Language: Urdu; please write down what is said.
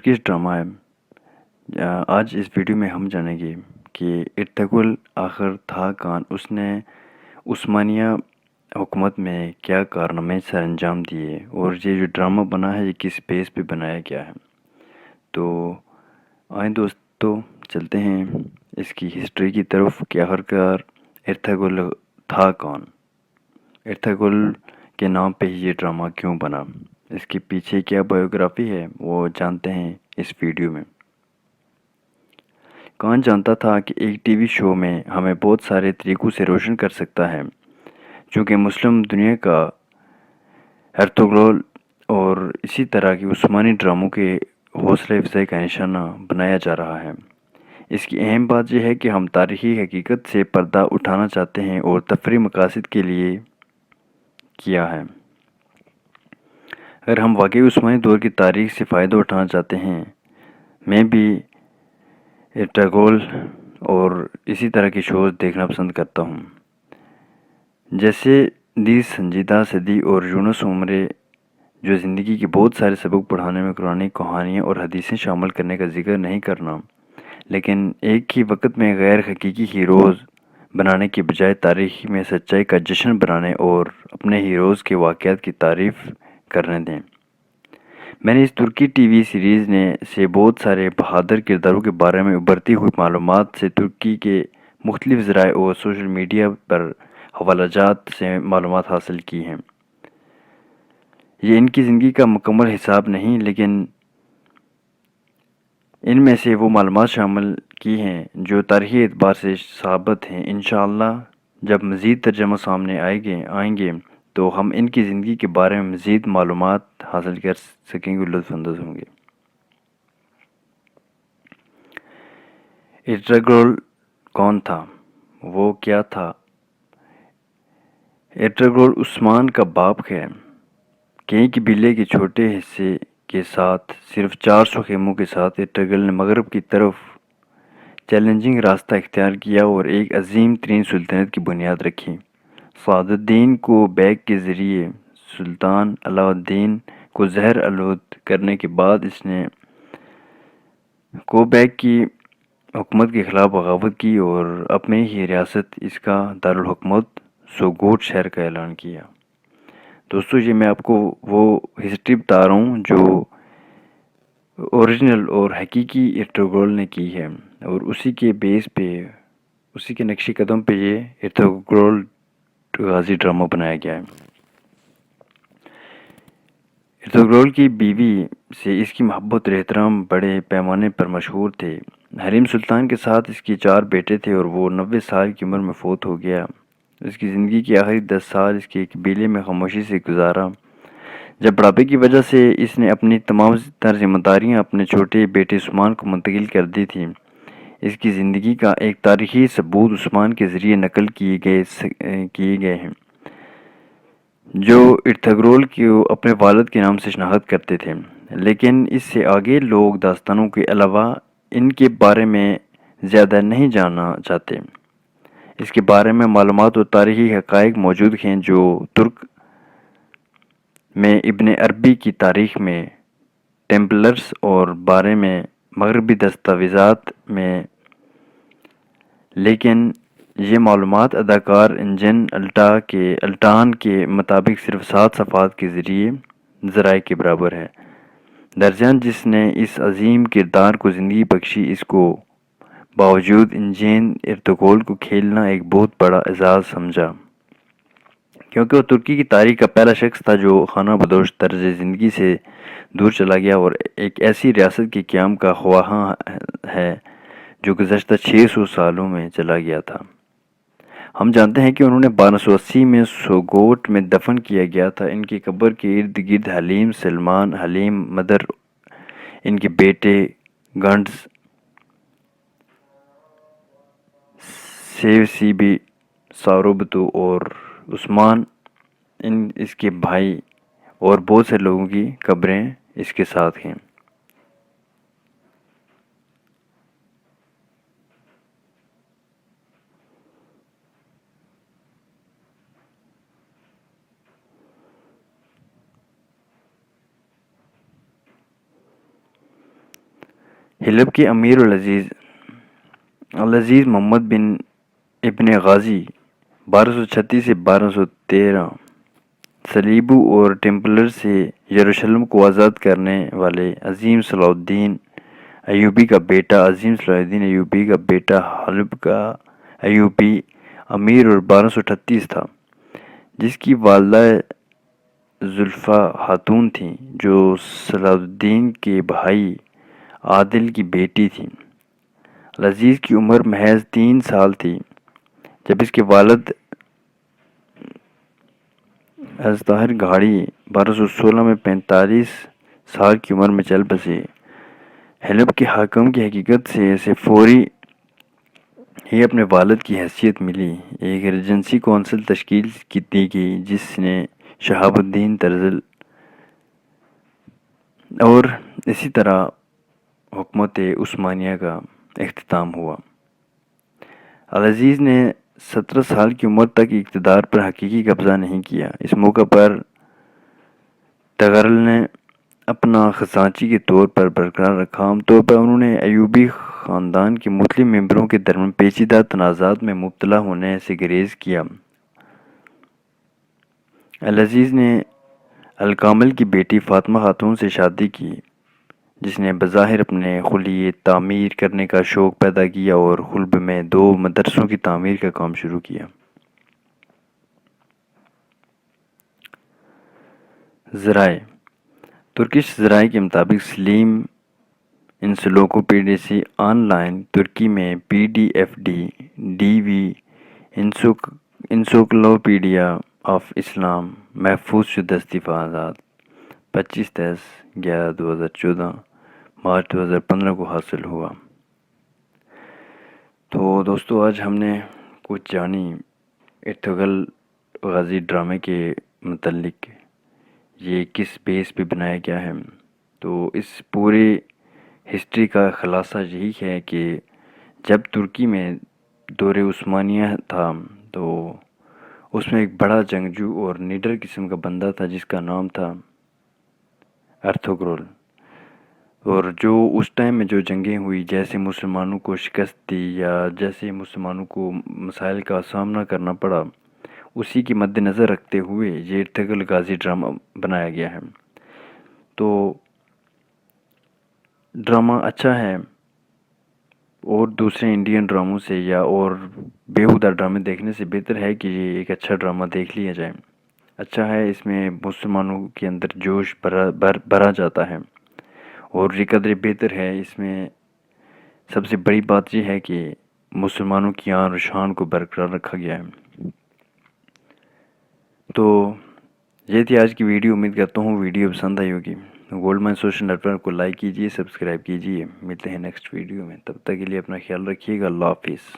ترکش ڈرامہ ہے۔ آج اس ویڈیو میں ہم جانیں گے کہ ارطغرل آخر تھا کون، اس نے عثمانیہ حکومت میں کیا کارنامے سر انجام دیے، اور یہ جو ڈرامہ بنا ہے یہ کس بیس پہ بنایا گیا ہے۔ تو آئیں دوستو چلتے ہیں اس کی ہسٹری کی طرف کہ آخرکار ارطغرل تھا کون، ارطغرل کے نام پہ ہی یہ ڈرامہ کیوں بنا، اس کے پیچھے کیا بایوگرافی ہے وہ جانتے ہیں اس ویڈیو میں۔ کون جانتا تھا کہ ایک ٹی وی شو میں ہمیں بہت سارے طریقوں سے روشن کر سکتا ہے، چونکہ مسلم دنیا کا ارطغرل اور اسی طرح کی عثمانی ڈراموں کے حوصلہ افزائی کا نشانہ بنایا جا رہا ہے۔ اس کی اہم بات یہ ہے کہ ہم تاریخی حقیقت سے پردہ اٹھانا چاہتے ہیں اور تفریحی مقاصد کے لیے کیا ہے۔ اگر ہم واقعی عثمانی دور کی تاریخ سے فائدہ اٹھانا چاہتے ہیں، میں بھی ارطغرل اور اسی طرح کے شوز دیکھنا پسند کرتا ہوں، جیسے دی سنجیدہ صدی اور یونس عمرے، جو زندگی کے بہت سارے سبق پڑھانے میں قرآن کہانیاں اور حدیثیں شامل کرنے کا ذکر نہیں کرنا، لیکن ایک ہی وقت میں غیر حقیقی ہیروز بنانے کے بجائے تاریخ میں سچائی کا جشن بنانے اور اپنے ہیروز کے واقعات کی تعریف کرنے دیں۔ میں نے اس ترکی ٹی وی سیریز سے بہت سارے بہادر کرداروں کے بارے میں ابھرتی ہوئی معلومات سے ترکی کے مختلف ذرائع اور سوشل میڈیا پر حوالہ جات سے معلومات حاصل کی ہیں۔ یہ ان کی زندگی کا مکمل حساب نہیں، لیکن ان میں سے وہ معلومات شامل کی ہیں جو تاریخی اعتبار سے ثابت ہیں۔ انشاءاللہ جب مزید ترجمہ سامنے آئیں گے تو ہم ان کی زندگی کے بارے میں مزید معلومات حاصل کر سکیں گے، لطف اندوز ہوں گے۔ ارطغرل کون تھا؟ وہ کیا تھا؟ ارطغرل عثمان کا باپ ہے۔ کئی قبیلے کے چھوٹے حصے کے ساتھ صرف 400 خیموں کے ساتھ ارطغرل نے مغرب کی طرف چیلنجنگ راستہ اختیار کیا اور ایک عظیم ترین سلطنت کی بنیاد رکھی۔ سعد الدین کو بیگ کے ذریعے سلطان علاء الدین کو زہر آلود کرنے کے بعد اس نے کوبیگ کی حکومت کے خلاف بغاوت کی اور اپنی ہی ریاست، اس کا دارالحکومت سوگوٹ شہر کا اعلان کیا۔ دوستو یہ میں آپ کو وہ ہسٹری بتا رہا ہوں جو اوریجنل اور حقیقی ارطغرل نے کی ہے، اور اسی کے بیس پہ، اسی کے نقش قدم پہ یہ ارطغرل غازی ڈرامہ بنایا گیا ہے۔ ارطغرل کی بیوی سے اس کی محبت اور احترام بڑے پیمانے پر مشہور تھے۔ حریم سلطان کے ساتھ اس کے 4 بیٹے تھے اور وہ 90 سال کی عمر میں فوت ہو گیا۔ اس کی زندگی کے آخری 10 سال اس کے قبیلے میں خاموشی سے گزارا۔ جب بڑھاپے کی وجہ سے اس نے اپنی تمام تر ذمہ داریاں اپنے چھوٹے بیٹے عثمان کو منتقل کر دی تھیں۔ اس کی زندگی کا ایک تاریخی ثبوت عثمان کے ذریعے نقل کیے گئے ہیں، جو ارطغرل کو اپنے والد کے نام سے شناخت کرتے تھے، لیکن اس سے آگے لوگ داستانوں کے علاوہ ان کے بارے میں زیادہ نہیں جاننا چاہتے۔ اس کے بارے میں معلومات اور تاریخی حقائق موجود ہیں جو ترک میں ابن عربی کی تاریخ میں، ٹیمپلرز اور بارے میں مغربی دستاویزات میں، لیکن یہ معلومات اداکار انجن الٹان کے مطابق صرف 7 صفحات کے ذرائع کے برابر ہے۔ درجان جس نے اس عظیم کردار کو زندگی بخشی، اس کو باوجود انجن ارطغرل کو کھیلنا ایک بہت بڑا اعزاز سمجھا، کیونکہ وہ ترکی کی تاریخ کا پہلا شخص تھا جو خانہ بدوش طرز زندگی سے دور چلا گیا اور ایک ایسی ریاست کے قیام کا خواہاں ہے جو گزشتہ 600 سالوں میں چلا گیا تھا۔ ہم جانتے ہیں کہ انہوں نے 1280 میں سوگوٹ میں دفن کیا گیا تھا۔ ان کی قبر کے ارد گرد حلیم سلمان، حلیم مدر، ان کے بیٹے گنڈز، سیوسیبی، ساروبتو اور عثمان، اس کے بھائی اور بہت سے لوگوں کی قبریں اس کے ساتھ ہیں۔ حلب کے امیر العزیز محمد بن ابن غازی 1236 سے 1213 صلیبو اور ٹیمپلر سے یروشلم کو آزاد کرنے والے عظیم صلاح الدین ایوبی کا بیٹا حلب کا ایوبی امیر اور 1238 تھا، جس کی والدہ زلفا خاتون تھیں جو صلاح الدین کے بھائی عادل کی بیٹی تھیں۔ العزیز کی عمر محض 3 سال تھی جب اس کے والد ازطاہر گھاڑی 1216 میں 45 سال کی عمر میں چل بسے۔ حلب کے حاکم کی حقیقت سے اسے فوری ہی اپنے والد کی حیثیت ملی۔ ایک ریجنسی کونسل تشکیل دی گئی جس نے شہاب الدین طرزل اور اسی طرح حکومت عثمانیہ کا اختتام ہوا۔ العزیز نے 17 سال کی عمر تک اقتدار پر حقیقی قبضہ نہیں کیا۔ اس موقع پر تغرل نے اپنا خزانچی کے طور پر برقرار رکھا۔ عام طور پر انہوں نے ایوبی خاندان کے مختلف ممبروں کے درمیان پیچیدہ تنازعات میں مبتلا ہونے سے گریز کیا۔ العزیز نے الکامل کی بیٹی فاطمہ خاتون سے شادی کی، جس نے بظاہر اپنے خلیے تعمیر کرنے کا شوق پیدا کیا اور حلب میں 2 مدرسوں کی تعمیر کا کام شروع کیا۔ ذرائع ترکش ذرائع کے مطابق سلیم انسائکلوپیڈیا آن لائن ترکی میں PDF/DV انسائکلوپیڈیا آف اسلام محفوظ شدہ دستاویزات 25/10/11/2014 مارچ 2015 کو حاصل ہوا۔ تو دوستو آج ہم نے کچھ جانی ارطغرل غازی ڈرامے کے متعلق، یہ کس بیس پہ بنایا گیا ہے۔ تو اس پورے ہسٹری کا خلاصہ یہی ہے کہ جب ترکی میں دور عثمانیہ تھا تو اس میں ایک بڑا جنگجو اور نیڈر قسم کا بندہ تھا جس کا نام تھا ارطغرل، اور جو اس ٹائم میں جو جنگیں ہوئی، جیسے مسلمانوں کو شکست دی یا جیسے مسلمانوں کو مسائل کا سامنا کرنا پڑا، اسی کی مد نظر رکھتے ہوئے یہ ارطغرل غازی ڈرامہ بنایا گیا ہے۔ تو ڈرامہ اچھا ہے، اور دوسرے انڈین ڈراموں سے یا اور بیہودہ ڈرامے دیکھنے سے بہتر ہے کہ یہ ایک اچھا ڈرامہ دیکھ لیا جائے۔ اچھا ہے، اس میں مسلمانوں کے اندر جوش بھرا جاتا ہے، اور یہ قدر بہتر ہے۔ اس میں سب سے بڑی بات یہ ہے کہ مسلمانوں کی آن و شان کو برقرار رکھا گیا ہے۔ تو یہ تھی آج کی ویڈیو، امید کرتا ہوں ویڈیو پسند آئی ہوگی۔ Gold mine social network کو لائک کیجیے، سبسکرائب کیجیے۔ ملتے ہیں نیکسٹ ویڈیو میں، تب تک کے لیے اپنا خیال رکھیے گا۔ اللہ حافظ۔